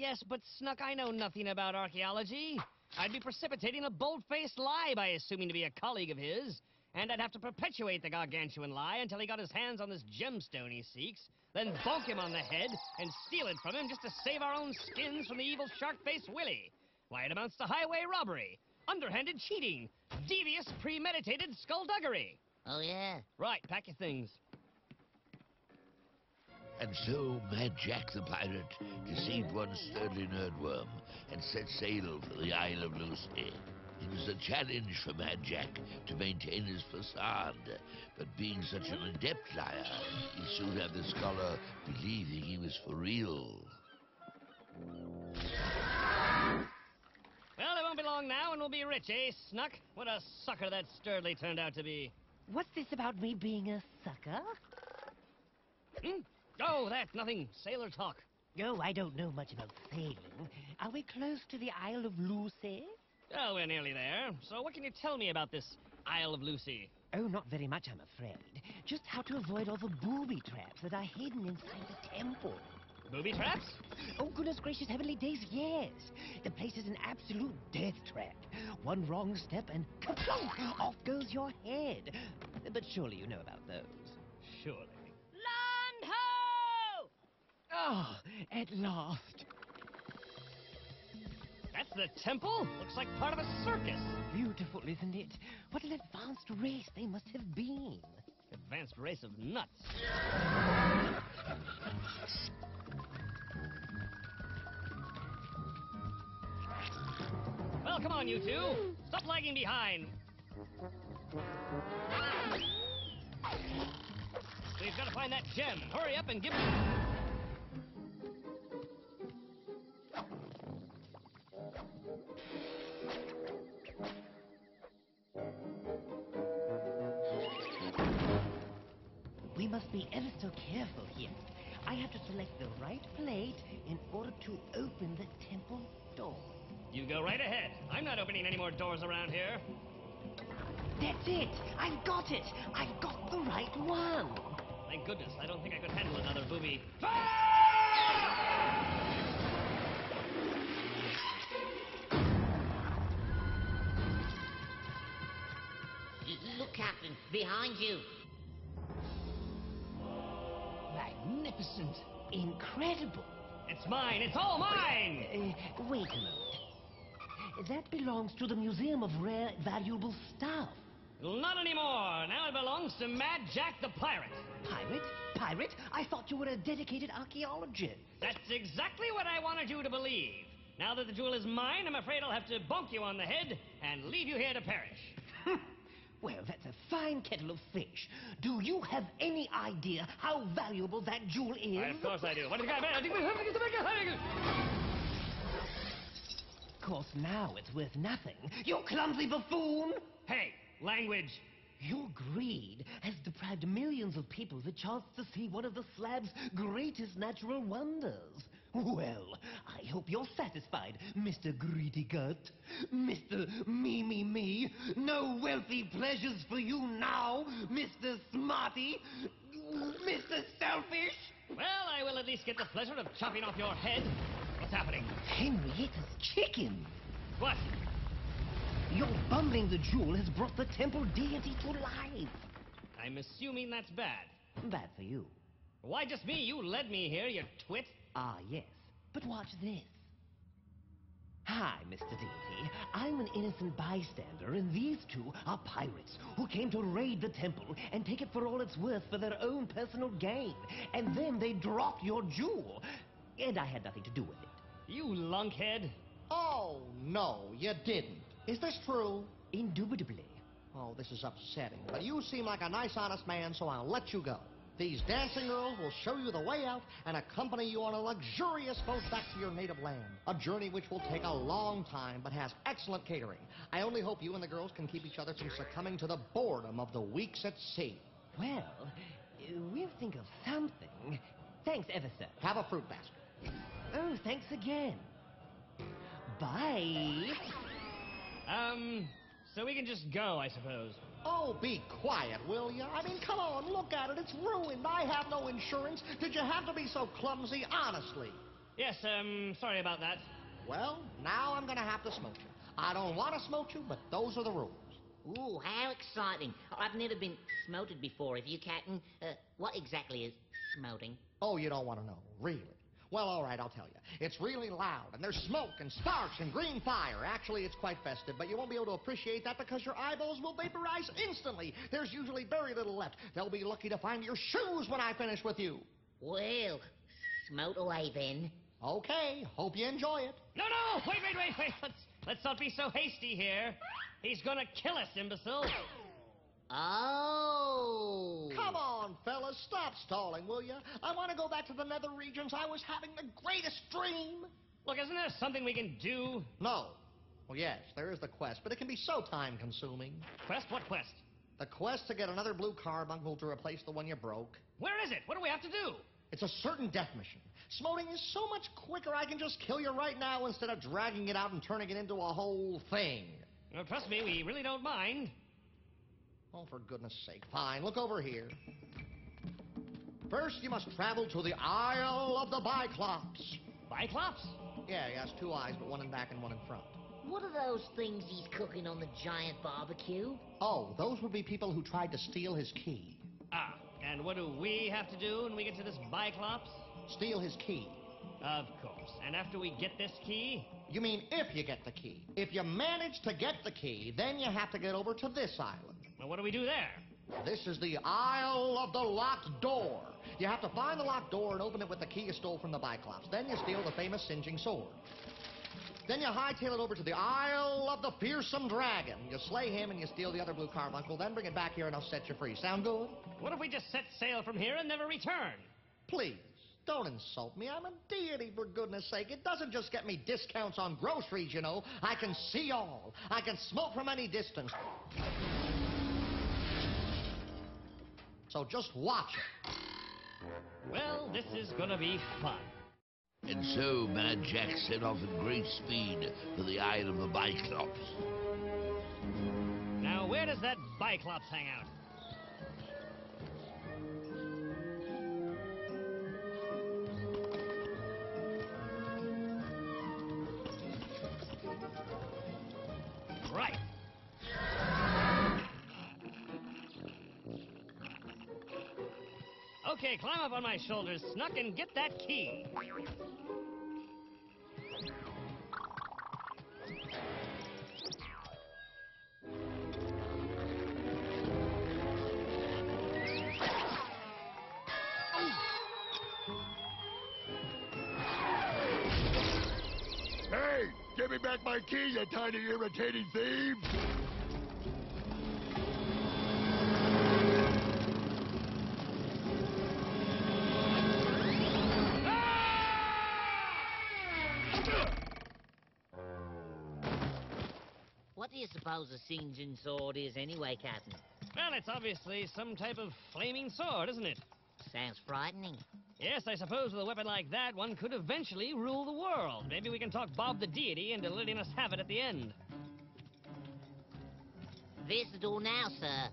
Yes, but Snuck, I know nothing about archaeology. I'd be precipitating a bold-faced lie by assuming to be a colleague of his, and I'd have to perpetuate the gargantuan lie until he got his hands on this gemstone he seeks, then bonk him on the head and steal it from him just to save our own skins from the evil shark-faced Willie. Why, it amounts to highway robbery, underhanded cheating, devious, premeditated skullduggery. Oh, yeah? Right, pack your things. And so Mad Jack the pirate deceived one sturdly nerdworm and set sail for the Isle of Lucy. It was a challenge for Mad Jack to maintain his facade, but being such an adept liar, he soon had the scholar believing he was for real. Well, it won't be long now and we'll be rich, eh, Snuck? What a sucker that Sturdley turned out to be. What's this about me being a sucker? Oh, nothing. Sailor talk. Oh, I don't know much about sailing. Are we close to the Isle of Lucy? Oh, we're nearly there. So what can you tell me about this Isle of Lucy? Oh, not very much, I'm afraid. Just how to avoid all the booby traps that are hidden inside the temple. Booby traps? Oh, goodness gracious, heavenly days, yes. The place is an absolute death trap. One wrong step and ka-plunk, off goes your head. But surely you know about those. Surely. Land ho! Oh, at last. That's the temple? Looks like part of a circus. Beautiful, isn't it? What an advanced race they must have been. Advanced race of nuts. Well, come on, you two. Stop lagging behind. We've got to find that gem. Hurry up and give me... We must be ever so careful here. I have to select the right plate in order to open the temple door. You go right ahead. I'm not opening any more doors around here. That's it! I've got it! I've got the right one! Thank goodness. I don't think I could handle another booby. Look, Captain, behind you. Magnificent. Incredible! It's mine. It's all mine! Wait a moment. That belongs to the Museum of Rare Valuable Stuff. Not anymore. Now it belongs to Mad Jack the Pirate. Pirate? Pirate? I thought you were a dedicated archaeologist. That's exactly what I wanted you to believe. Now that the jewel is mine, I'm afraid I'll have to bonk you on the head and leave you here to perish. Well, that's a fine kettle of fish. Do you have any idea how valuable that jewel is? Of course I do. What is the guy? Of course, now it's worth nothing. You clumsy buffoon! Hey, language. Your greed has deprived millions of people the chance to see one of the slab's greatest natural wonders. Well, I hope you're satisfied, Mr. Greedy Gut. Mr. Me. No wealthy pleasures for you now, Mr. Smarty. Mr. Selfish. Well, I will at least get the pleasure of chopping off your head. What's happening? Henrietta's chicken. What? Your bumbling the jewel has brought the temple deity to life. I'm assuming that's bad. Bad for you. Why just me? You led me here, you twit. Ah, yes. But watch this. Hi, Mr. Deity. I'm an innocent bystander, and these two are pirates who came to raid the temple and take it for all it's worth for their own personal gain. And then they dropped your jewel. And I had nothing to do with it. You lunkhead. Oh, no, you didn't. Is this true? Indubitably. Oh, this is upsetting. But you seem like a nice, honest man, so I'll let you go. These dancing girls will show you the way out and accompany you on a luxurious boat back to your native land. A journey which will take a long time, but has excellent catering. I only hope you and the girls can keep each other from succumbing to the boredom of the weeks at sea. Well, we'll think of something. Thanks ever so. Have a fruit basket. Oh, thanks again. Bye. So we can just go, I suppose. Oh, be quiet, will you? I mean, come on, look at it. It's ruined. I have no insurance. Did you have to be so clumsy? Honestly. Yes, sorry about that. Well, now I'm gonna have to smote you. I don't want to smote you, but those are the rules. Ooh, how exciting. I've never been smoted before, have you, Captain? What exactly is smoting? Oh, you don't want to know, really? Well, all right, I'll tell you. It's really loud, and there's smoke and sparks and green fire. Actually, it's quite festive, but you won't be able to appreciate that because your eyeballs will vaporize instantly. There's usually very little left. They'll be lucky to find your shoes when I finish with you. Well, smote away then. Okay, hope you enjoy it. No, wait. Let's not be so hasty here. He's gonna kill us, imbecile. Oh. Come on, fellas, stop stalling, will you? I want to go back to the nether regions. I was having the greatest dream. Look, isn't there something we can do? No. Well, yes, there is the quest, but it can be so time-consuming. Quest? What quest? The quest to get another blue carbuncle to replace the one you broke. Where is it? What do we have to do? It's a certain death mission. Smoting is so much quicker, I can just kill you right now instead of dragging it out and turning it into a whole thing. Well, trust me, we really don't mind. Oh, for goodness sake. Fine, look over here. First, you must travel to the Isle of the Biclops. Biclops? Yeah, he has two eyes, but one in back and one in front. What are those things he's cooking on the giant barbecue? Oh, those would be people who tried to steal his key. Ah, and what do we have to do when we get to this Biclops? Steal his key. Of course. And after we get this key? You mean if you get the key. If you manage to get the key, then you have to get over to this island. Well, what do we do there? This is the Isle of the Locked Door. You have to find the locked door and open it with the key you stole from the Biclops. Then you steal the famous singeing sword. Then you hightail it over to the Isle of the Fearsome Dragon. You slay him and you steal the other blue carbuncle. Then bring it back here and I'll set you free. Sound good? What if we just set sail from here and never return? Please, don't insult me. I'm a deity, for goodness sake. It doesn't just get me discounts on groceries, you know. I can see all. I can smoke from any distance. So just watch it. Well, this is gonna be fun. And so Mad Jack set off at great speed for the Isle of the Biclops. Now, where does that Biclops hang out? Right. Okay, climb up on my shoulders, Snuck, and get that key. Hey, give me back my key, you tiny irritating thief! What do you suppose a singeing sword is anyway, Captain? Well, it's obviously some type of flaming sword, isn't it? Sounds frightening. Yes, I suppose with a weapon like that, one could eventually rule the world. Maybe we can talk Bob the Deity into letting us have it at the end. There's the door now, sir.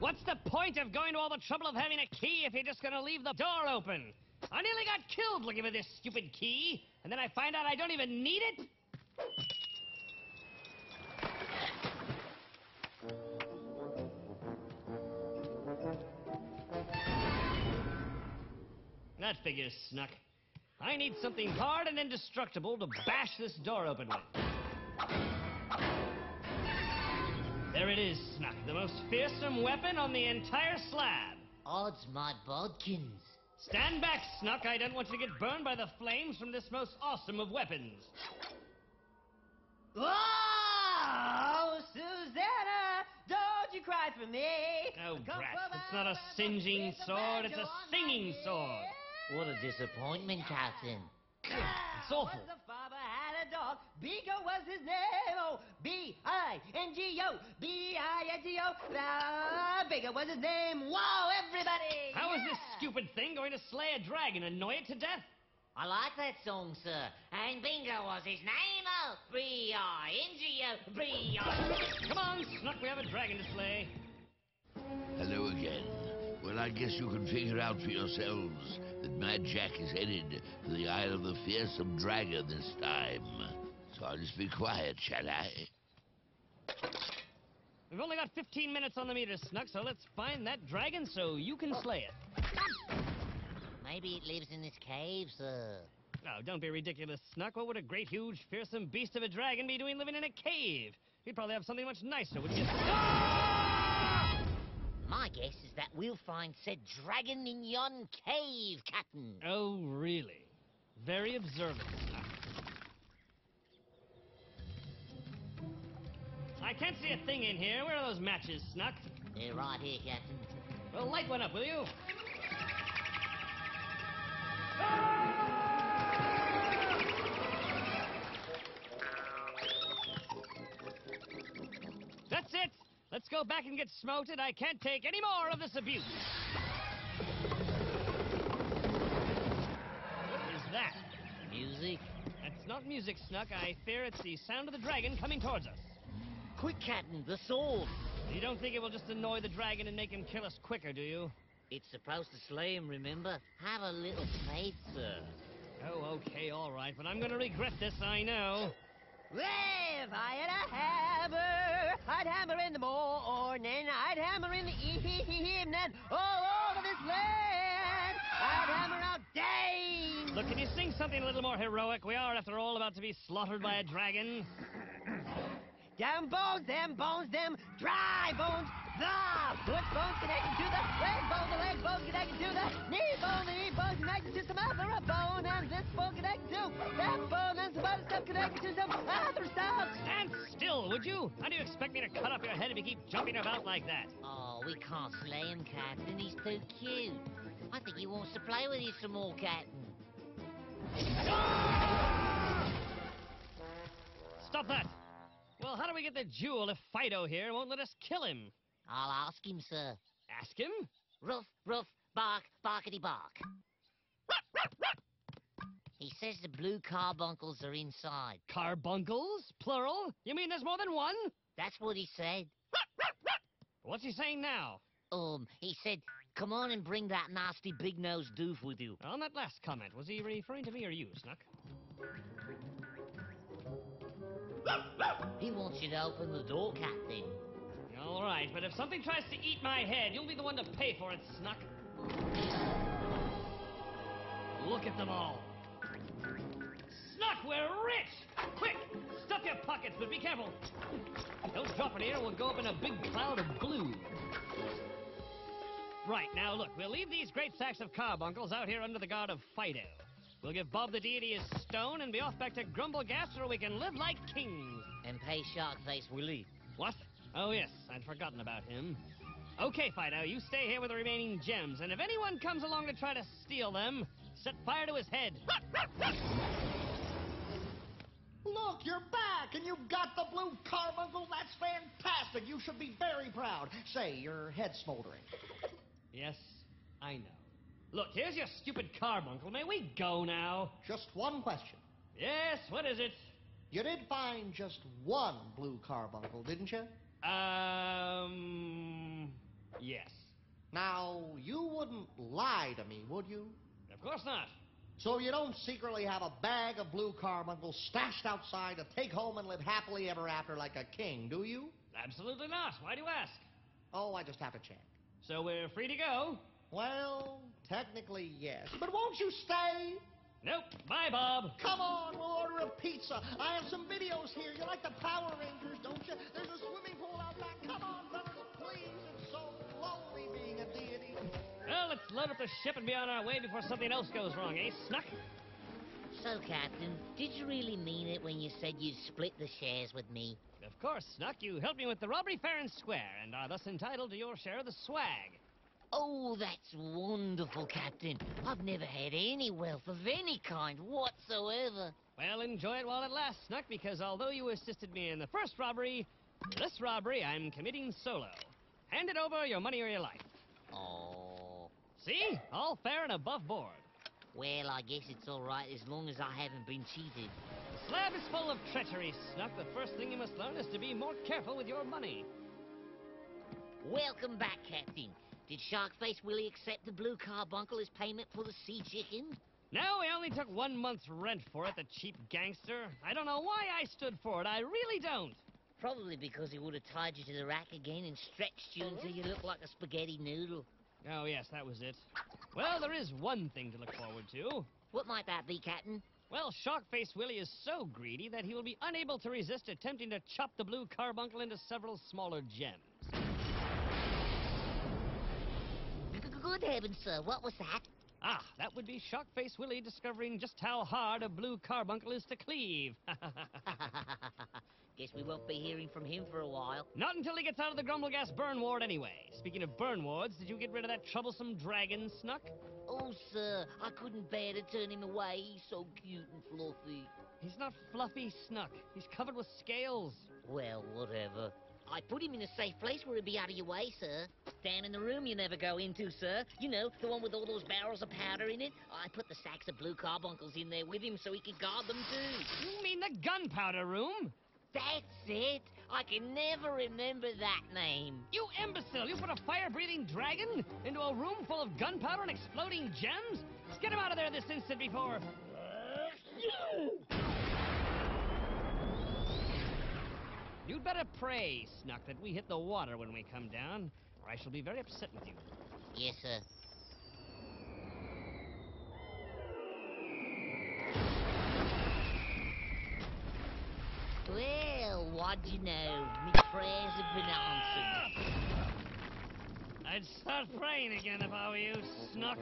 What's the point of going to all the trouble of having a key if you're just gonna leave the door open? I nearly got killed looking for this stupid key, and then I find out I don't even need it? That figures, Snuck. I need something hard and indestructible to bash this door open with. There it is, Snuck. The most fearsome weapon on the entire slab. Odds my bodkins. Stand back, Snuck. I don't want you to get burned by the flames from this most awesome of weapons. Oh, Susanna, don't you cry for me. Oh, brat. It's not a singeing sword, it's a singing sword. What a disappointment, Captain. It's awful. Once a farmer had a dog. Bingo was his name. Oh, B-I-N-G-O. B-I-N-G-O. Bingo was his name. Whoa, everybody! How is this stupid thing going to slay a dragon and annoy it to death? I like that song, sir. And Bingo was his name. Oh, Brio. Come on, Snuck, we have a dragon to slay. Hello again. Well, I guess you can figure out for yourselves that Mad Jack is headed for the Isle of the Fearsome Dragon this time. So I'll just be quiet, shall I? We've only got 15 minutes on the meter, Snuck, so let's find that dragon so you can slay it. Maybe it lives in this cave, sir. Oh, don't be ridiculous, Snuck. What would a great, huge, fearsome beast of a dragon be doing living in a cave? He'd probably have something much nicer, wouldn't you? My guess is that we'll find said dragon in yon cave, Captain. Oh, really? Very observant, Snuck. I can't see a thing in here. Where are those matches, Snuck? They're right here, Captain. Well, light one up, will you? That's it. Let's go back and get smoted. I can't take any more of this abuse. What is that? Music? That's not music, Snuck. I fear it's the sound of the dragon coming towards us. Quick, Captain, the sword. You don't think it will just annoy the dragon and make him kill us quicker, do you? It's supposed to slay him, remember? Have a little faith, sir. Oh, okay, all right, but I'm going to regret this, I know. Well, if I had a hammer, I'd hammer in the morning, I'd hammer in the evening, all over this land. I'd hammer out days. Look, can you sing something a little more heroic? We are, after all, about to be slaughtered by a dragon. Down bones, them dry bones. The foot bones connected to the leg bone connected to the knee bone connected to some other bone, and this bone connected to that bone, and some other stuff connected to some other stuff. Stand still, would you? How do you expect me to cut up your head if you keep jumping about like that? Oh, we can't slay him, Captain. He's too cute. I think he wants to play with you some more, Captain. Stop that! Well, how do we get the jewel if Fido here won't let us kill him? I'll ask him, sir. Ask him? Ruff, ruff, bark, barkity bark. He says the blue carbuncles are inside. Carbuncles? Plural? You mean there's more than one? That's what he said. What's he saying now? He said, come on and bring that nasty big-nosed doof with you. On that last comment, was he referring to me or you, Snuck? He wants you to open the door, Captain. All right, but if something tries to eat my head, you'll be the one to pay for it, Snuck. Look at them all. Snuck, we're rich! Quick, stuff your pockets, but be careful. Don't drop it here, we'll go up in a big cloud of glue. Right, now look, we'll leave these great sacks of carbuncles out here under the guard of Fido. We'll give Bob the deity his stone and be off back to Grumbleghast where we can live like kings. And pay Sharkface Willie. What? Oh, yes, I'd forgotten about him. Okay, Fido, you stay here with the remaining gems, and if anyone comes along to try to steal them, set fire to his head. Look, you're back, and you've got the blue carbuncle. That's fantastic. You should be very proud. Say, your head's smoldering. Yes, I know. Look, here's your stupid carbuncle. May we go now? Just one question. Yes, what is it? You did find just one blue carbuncle, didn't you? Yes. Now, you wouldn't lie to me, would you? Of course not. So you don't secretly have a bag of blue carbuncles stashed outside to take home and live happily ever after like a king, do you? Absolutely not. Why do you ask? Oh, I just have to check. So we're free to go? Well, technically, yes. But won't you stay? Nope. Bye, Bob. Come on, we'll order a pizza. I have some videos here. You like the Power Rangers, don't you? There's a swimming pool out back. Come on, fellas, please. It's so lonely being a deity. Well, let's load up the ship and be on our way before something else goes wrong, eh, Snuck? So, Captain, did you really mean it when you said you'd split the shares with me? Of course, Snuck. You helped me with the robbery fair and square, and are thus entitled to your share of the swag. Oh, that's wonderful, Captain. I've never had any wealth of any kind whatsoever. Well, enjoy it while it lasts, Snuck, because although you assisted me in the first robbery, this robbery I'm committing solo. Hand it over, your money or your life. Oh. See? All fair and above board. Well, I guess it's all right as long as I haven't been cheated. slab is full of treachery, Snuck. The first thing you must learn is to be more careful with your money. Welcome back, Captain. Did Sharkface Willie accept the blue carbuncle as payment for the sea chicken? No, he only took 1 month's rent for it, the cheap gangster. I don't know why I stood for it. I really don't. Probably because he would have tied you to the rack again and stretched you until you looked like a spaghetti noodle. Oh, yes, that was it. Well, there is one thing to look forward to. What might that be, Captain? Well, Sharkface Willie is so greedy that he will be unable to resist attempting to chop the blue carbuncle into several smaller gems. Good heavens, sir. What was that? Ah, that would be Sharkface Willie discovering just how hard a blue carbuncle is to cleave. Guess we won't be hearing from him for a while. Not until he gets out of the Grumblegas burn ward anyway. Speaking of burn wards, did you get rid of that troublesome dragon, Snuck? Oh, sir, I couldn't bear to turn him away. He's so cute and fluffy. He's not fluffy, Snuck. He's covered with scales. Well, whatever. I put him in a safe place where he'd be out of your way, sir. Down in the room you never go into, sir. You know, the one with all those barrels of powder in it. I put the sacks of blue carbuncles in there with him so he could guard them too. You mean the gunpowder room? That's it. I can never remember that name. You imbecile! You put a fire-breathing dragon into a room full of gunpowder and exploding gems? Let's get him out of there this instant before... You'd better pray, Snuck, that we hit the water when we come down, or I shall be very upset with you. Yes, sir. Well, what'd you know? Me prayers have been answered. I'd start praying again if I were you, Snuck.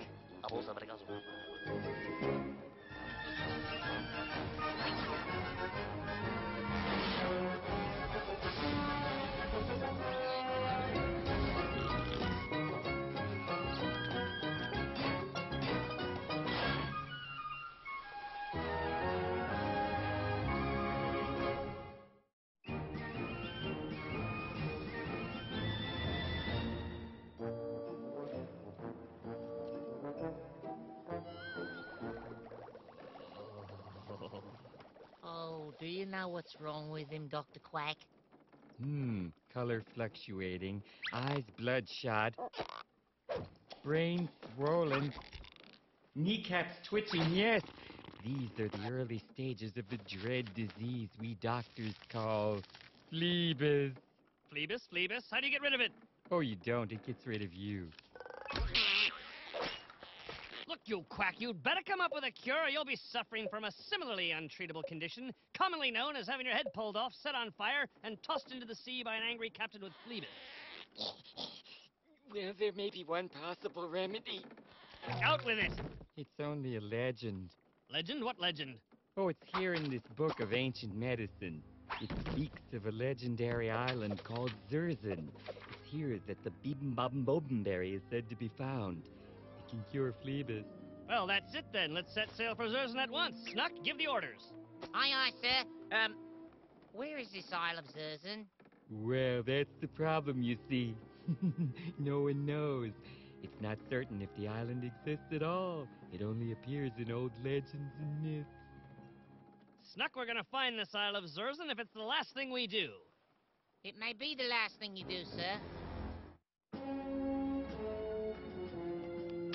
Oh, do you know what's wrong with him, Dr. Quack? Color fluctuating, eyes bloodshot, brain swollen, kneecaps twitching, yes. These are the early stages of the dread disease we doctors call phlebas. Phlebas, Phlebas, how do you get rid of it? Oh, you don't. It gets rid of you. Look, you quack, you'd better come up with a cure or you'll be suffering from a similarly untreatable condition, commonly known as having your head pulled off, set on fire, and tossed into the sea by an angry captain with phlebas. Well, there may be one possible remedy. Out with it! It's only a legend. Legend? What legend? Oh, it's here in this book of ancient medicine. It speaks of a legendary island called Zerzan. It's here that the Bibim-Bobim-Bobimberry is said to be found. It can cure phlebas. Well, that's it then. Let's set sail for Zerzan at once. Snuck, give the orders. Aye, aye, sir. Where is this Isle of Zerzan? Well, that's the problem, you see. No one knows. It's not certain if the island exists at all. It only appears in old legends and myths. Snuck, we're gonna find this Isle of Zerzan if it's the last thing we do. It may be the last thing you do, sir.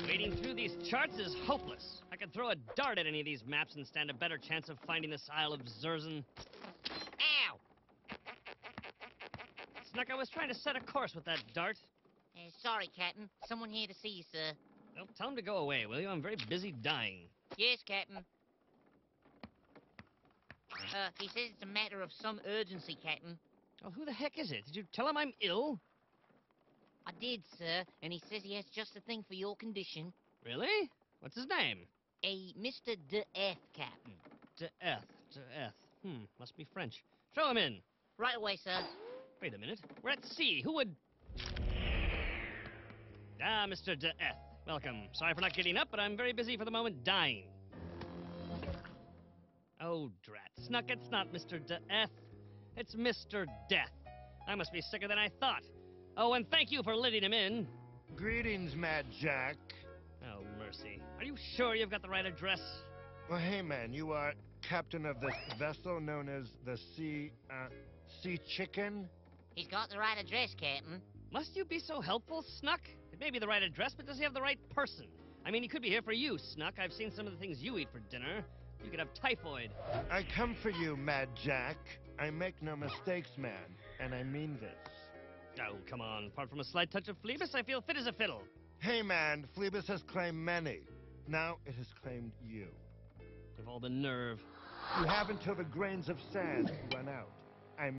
Wading through these charts is hopeless. I could throw a dart at any of these maps and stand a better chance of finding this Isle of Zerzan. Ow! Snuck, I was trying to set a course with that dart. Sorry, Captain. Someone here to see you, sir. Well, tell him to go away, will you? I'm very busy dying. Yes, Captain. He says it's a matter of some urgency, Captain. Well, who the heck is it? Did you tell him I'm ill? I did, sir, and he says he has just the thing for your condition. Really? What's his name? A Mr. DeF, Captain. D'Eth. Must be French. Show him in. Right away, sir. Wait a minute. We're at sea. Who would... Ah, Mr. D'Eth. Welcome. Sorry for not getting up, but I'm very busy for the moment dying. Oh, drat. Snuck, it's not Mr. D'Eth. It's Mr. Death. I must be sicker than I thought. Oh, and thank you for letting him in. Greetings, Mad Jack. Oh, mercy. Are you sure you've got the right address? Well, hey, man, you are... captain of this vessel known as the Sea Chicken? He's got the right address, Captain. Must you be so helpful, Snuck? It may be the right address, but does he have the right person? I mean, he could be here for you, Snuck. I've seen some of the things you eat for dinner. You could have typhoid. I come for you, Mad Jack. I make no mistakes, man, and I mean this. Oh, come on. Apart from a slight touch of Phoebus, I feel fit as a fiddle. Hey, man, Phoebus has claimed many. Now it has claimed you. Of all the nerve. You have until the grains of sand run out.